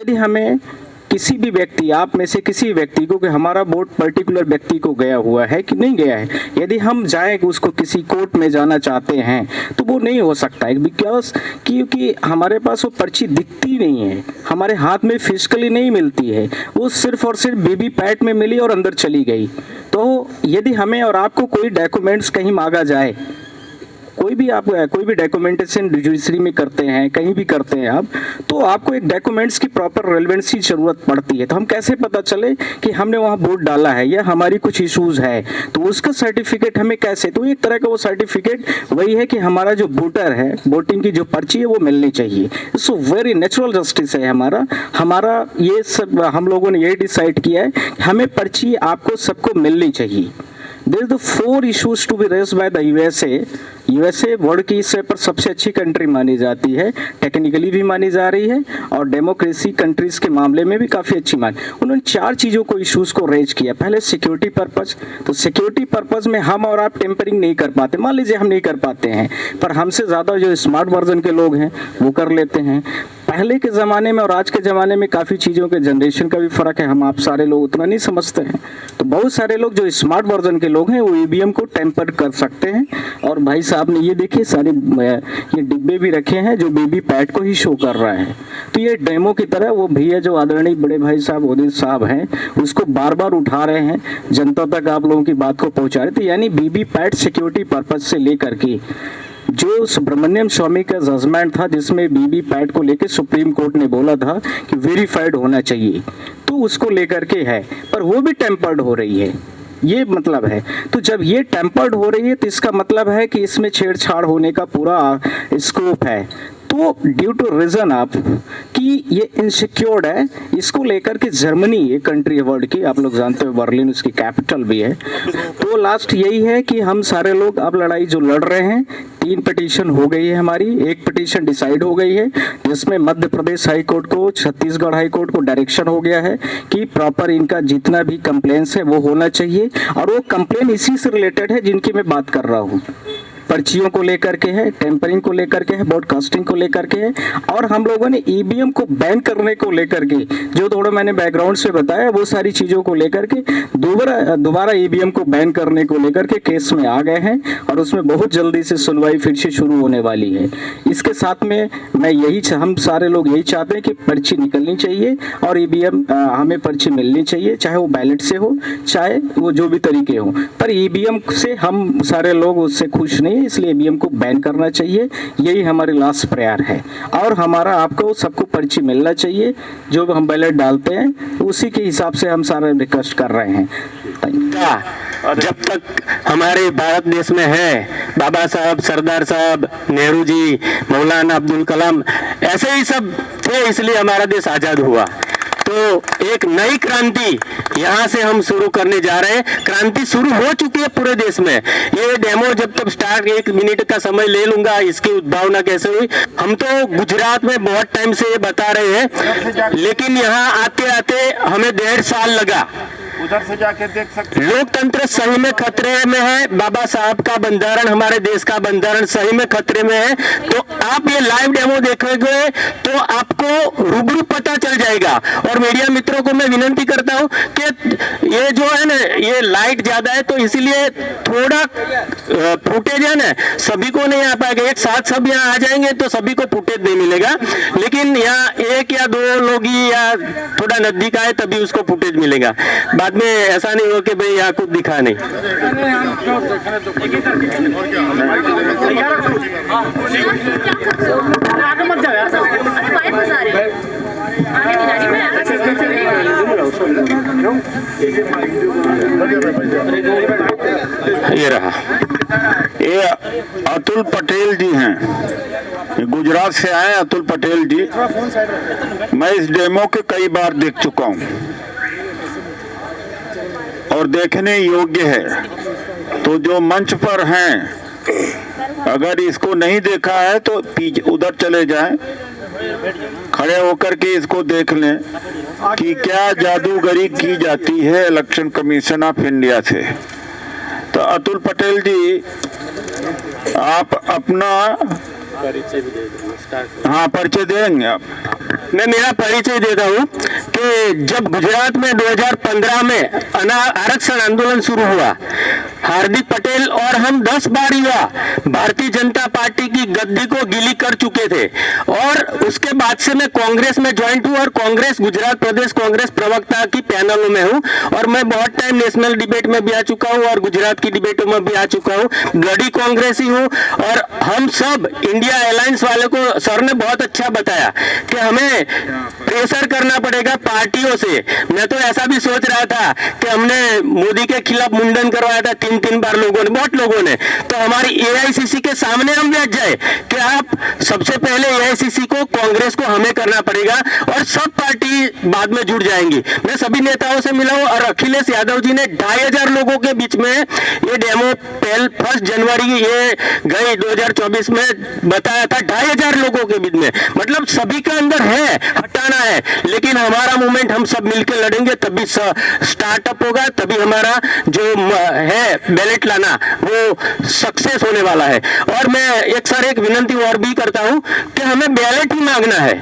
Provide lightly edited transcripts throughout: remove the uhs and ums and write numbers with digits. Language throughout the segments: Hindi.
यदि हमें किसी भी व्यक्ति, आप में से किसी व्यक्ति को, कि हमारा वोट पर्टिकुलर व्यक्ति को गया हुआ है कि नहीं गया है, यदि हम जाएं उसको किसी कोर्ट में जाना चाहते हैं तो वो नहीं हो सकता है, बिकॉज क्योंकि हमारे पास वो पर्ची दिखती नहीं है, हमारे हाथ में फिजिकली नहीं मिलती है, वो सिर्फ और सिर्फ वीवीपैट में मिली और अंदर चली गई। तो यदि हमें और आपको कोई डॉक्यूमेंट्स कहीं मांगा जाए, कोई भी डॉक्यूमेंटेशन जुडिशरी में करते हैं, कहीं भी करते हैं आप, तो आपको एक डॉक्यूमेंट्स की प्रॉपर रेलेवेंसी जरूरत पड़ती है। तो हम कैसे पता चले कि हमने वहाँ वोट डाला है या हमारी कुछ इश्यूज है, तो उसका सर्टिफिकेट हमें कैसे, तो एक तरह का वो सर्टिफिकेट वही है कि हमारा जो वोटर है, वोटिंग की जो पर्ची है वो मिलनी चाहिए। सो वेरी नेचुरल जस्टिस है हमारा ये सब, हम लोगों ने यही डिसाइड किया है, हमें पर्ची आपको सबको मिलनी चाहिए। There is the 4 issues to be raised by the USA. USA world की इस पर सबसे अच्छी कंट्री मानी जाती है, टेक्निकली भी मानी जा रही है और डेमोक्रेसी कंट्रीज के मामले में भी काफ़ी अच्छी उन्होंने 4 चीज़ों को इश्यूज को रेज किया। पहले सिक्योरिटी पर्पज, तो सिक्योरिटी पर्पज में हम और आप टेम्परिंग नहीं कर पाते, मान लीजिए हम नहीं कर पाते हैं, पर हमसे ज़्यादा जो स्मार्ट वर्जन के लोग हैं वो कर लेते हैं। पहले के ज़माने में और आज के ज़माने में काफ़ी चीज़ों के जनरेशन का भी फ़र्क है, हम आप सारे लोग उतना नहीं समझते हैं। तो बहुत सारे लोग जो स्मार्ट वर्जन के लोग हैं वो ईवीएम को टेम्पर कर सकते हैं। और भाई साहब ने ये देखिए सारे ये डिब्बे भी रखे हैं जो वीवीपैट को ही शो कर रहा है। तो ये डेमो की तरह वो भैया जो आदरणीय बड़े भाई साहब उदित साहब हैं उसको बार बार उठा रहे हैं, जनता तक आप लोगों की बात को पहुँचा रहे। तो यानी वीवीपैट सिक्योरिटी पर्पज से लेकर के जो सुब्रमण्यम स्वामी का जजमेंट था जिसमें वीवीपैट को लेकर सुप्रीम कोर्ट ने बोला था कि वेरीफाइड होना चाहिए, तो उसको लेकर के है, पर वो भी टेम्पर्ड हो रही है, ये मतलब है। तो जब ये टेम्पर्ड हो रही है तो इसका मतलब है कि इसमें छेड़छाड़ होने का पूरा स्कोप है। तो ड्यू टू रीजन आप कि ये इनसिक्योर्ड है, इसको लेकर के जर्मनी एक कंट्री है वर्ल्ड की, आप लोग जानते हो बर्लिन उसकी कैपिटल भी है। तो लास्ट यही है कि हम सारे लोग अब लड़ाई जो लड़ रहे हैं, 3 पिटीशन हो गई है हमारी, एक पिटीशन डिसाइड हो गई है जिसमें मध्य प्रदेश हाई कोर्ट को, छत्तीसगढ़ हाई कोर्ट को डायरेक्शन हो गया है कि प्रॉपर इनका जितना भी कंप्लेंट्स है वो होना चाहिए। और वो कंप्लेन इसी से रिलेटेड है जिनकी मैं बात कर रहा हूँ, पर्चियों को लेकर के है, टेम्परिंग को लेकर के है, ब्रॉडकास्टिंग को लेकर के है। और हम लोगों ने ईवीएम को बैन करने को लेकर के, जो थोड़ा मैंने बैकग्राउंड से बताया, वो सारी चीज़ों को लेकर के दोबारा ईवीएम को बैन करने को लेकर के केस में आ गए हैं और उसमें बहुत जल्दी से सुनवाई फिर से शुरू होने वाली है। इसके साथ में मैं हम सारे लोग यही चाहते हैं कि पर्ची निकलनी चाहिए और ईवीएम हमें पर्ची मिलनी चाहिए, चाहे वो बैलेट से हो, चाहे वो जो भी तरीके हो, पर ईवीएम से हम सारे लोग उससे खुश नहीं, इसलिए ईवीएम को बैन करना चाहिए। यही हमारी लास्ट प्रेयर है। और हमारा आपको सबको पर्ची मिलना चाहिए, जो हम बैलेट डालते हैं उसी के हिसाब से हम सारे रिक्वेस्ट कर रहे हैं। जब तक हमारे भारत देश में है, बाबा साहब, सरदार साहब, नेहरू जी, मौलाना अब्दुल कलाम, ऐसे ही सब थे, इसलिए हमारा देश आजाद हुआ। तो एक नई क्रांति यहाँ से हम शुरू करने जा रहे हैं। क्रांति शुरू हो चुकी है पूरे देश में। ये डेमो जब तक स्टार्ट, 1 मिनट का समय ले लूंगा, इसकी उद्भावना कैसे हुई। हम तो गुजरात में बहुत टाइम से ये बता रहे हैं, लेकिन यहाँ आते आते हमें 1.5 साल लगा। उधर से जाके देख सकते हैं। लोकतंत्र सही में खतरे में है। बाबा साहब का बंधारण, हमारे देश का बंधारण सही में खतरे में है। तो आप ये लाइव डेमो देखोगे तो आपको रूबरू पता चल जाएगा। और मीडिया मित्रों को मैं विनती करता हूं कि ये जो है ना, ये लाइट ज्यादा है तो इसीलिए थोड़ा फुटेज है ना, सभी को नहीं आ पाएगा। एक साथ सब यहाँ आ जाएंगे तो सभी को फुटेज नहीं मिलेगा, लेकिन यहाँ 1 या 2 लोग ही या थोड़ा नजदीक आए तभी उसको फुटेज मिलेगा। बाद में ऐसा नहीं हो कि भाई यहाँ कुछ दिखा नहीं। ये रहा, ये अतुल पटेल जी हैं, गुजरात से आए अतुल पटेल जी। मैं इस डेमो के कई बार देख चुका हूँ और देखने योग्य है। तो जो मंच पर हैं, अगर इसको नहीं देखा है तो उधर चले जाएं, खड़े होकर के इसको देख लें कि क्या जादूगरी की जाती है इलेक्शन कमीशन ऑफ इंडिया से। तो अतुल पटेल जी, आप अपना हाँ, परिचय देंगे आप। मैं मेरा परिचय देता हूँ कि जब गुजरात में 2015 में आरक्षण आंदोलन शुरू हुआ, हार्दिक पटेल और हम 10 बार युवा भारतीय जनता पार्टी की गद्दी को गीली कर चुके थे और उसके बाद से मैं कांग्रेस में ज्वाइंट हूँ और कांग्रेस गुजरात प्रदेश कांग्रेस प्रवक्ता की पैनलों में हूँ और मैं बहुत टाइम नेशनल डिबेट में भी आ चुका हूँ और गुजरात की डिबेटों में भी आ चुका हूँ। गढ़ी कांग्रेसी हूँ और हम सब इंडिया अलायंस वाले को सर ने बहुत अच्छा बताया कि हमें प्रेशर करना पड़ेगा पार्टियों से। मैं तो ऐसा भी सोच रहा था कि हमने मोदी के खिलाफ मुंडन करवाया था 3 बार बहुत लोगों ने, तो हमारी एआईसीसी के सामने हम बैठ जाए कि आप सबसे पहले एआईसीसी को कांग्रेस को हमें करना पड़ेगा और सब पार्टी बाद में जुड़ जाएंगी। मैं सभी नेताओं से मिला हूं और अखिलेश यादव जी ने 2500 लोगों के बीच में ये डेमो 1 जनवरी ये गई 2024 में बताया था, 2500 लोगों के बीच में, मतलब सभी का अंदर है, हटाना है, लेकिन हमारा मूवमेंट हम सब मिलकर लड़ेंगे तभी स्टार्टअप होगा, तभी हमारा जो है बैलेट लाना वो सक्सेस होने वाला है। और मैं एक विनंती और भी करता हूं कि हमें बैलेट ही मांगना है,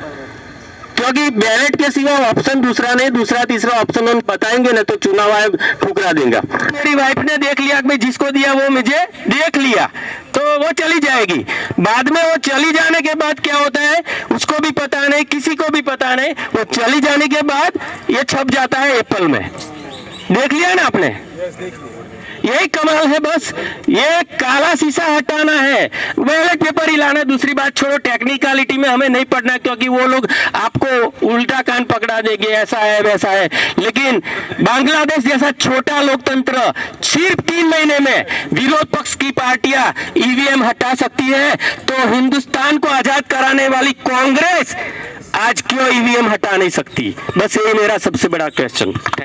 क्योंकि बैलेट के सिवा ऑप्शन दूसरा नहीं, दूसरा तीसरा ऑप्शन हम बताएंगे ना तो चुनाव आयोग ठुकरा देगा। मेरी वाइफ ने देख लिया कि मैं जिसको दिया वो मुझे देख लिया तो वो चली जाएगी, बाद में वो चली जाने के बाद क्या होता है उसको भी पता नहीं, किसी को भी पता नहीं, वो चली जाने के बाद ये छप जाता है एप्पल में। देख लिया ना आपने, यही कमाल है, बस ये काला शीशा हटाना है, बैलेट पेपर ही लाना। दूसरी बात छोड़ो, टेक्निकलिटी में हमें नहीं पढ़ना क्योंकि वो लोग आपको उल्टा कान पकड़ा देंगे, ऐसा है वैसा है। लेकिन बांग्लादेश जैसा छोटा लोकतंत्र सिर्फ 3 महीने में विरोध पक्ष की पार्टियां ईवीएम हटा सकती है, तो हिंदुस्तान को आजाद कराने वाली कांग्रेस आज क्यों ईवीएम हटा नहीं सकती? बस यही मेरा सबसे बड़ा क्वेश्चन।